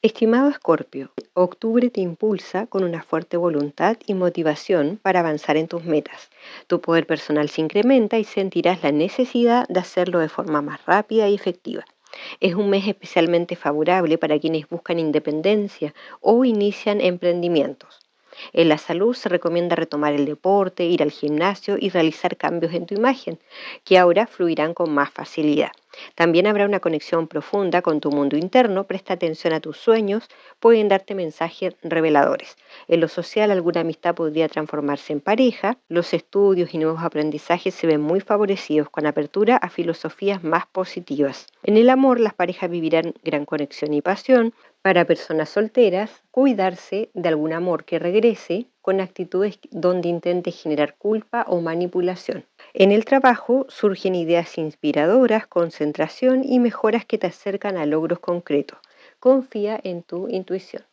Estimado Escorpio, octubre te impulsa con una fuerte voluntad y motivación para avanzar en tus metas. Tu poder personal se incrementa y sentirás la necesidad de hacerlo de forma más rápida y efectiva. Es un mes especialmente favorable para quienes buscan independencia o inician emprendimientos. En la salud se recomienda retomar el deporte, ir al gimnasio y realizar cambios en tu imagen, que ahora fluirán con más facilidad. También habrá una conexión profunda con tu mundo interno, presta atención a tus sueños, pueden darte mensajes reveladores. En lo social, alguna amistad podría transformarse en pareja, los estudios y nuevos aprendizajes se ven muy favorecidos con apertura a filosofías más positivas. En el amor, las parejas vivirán gran conexión y pasión. Para personas solteras, cuidarse de algún amor que regrese con actitudes donde intente generar culpa o manipulación. En el trabajo surgen ideas inspiradoras, concentración y mejoras que te acercan a logros concretos. Confía en tu intuición.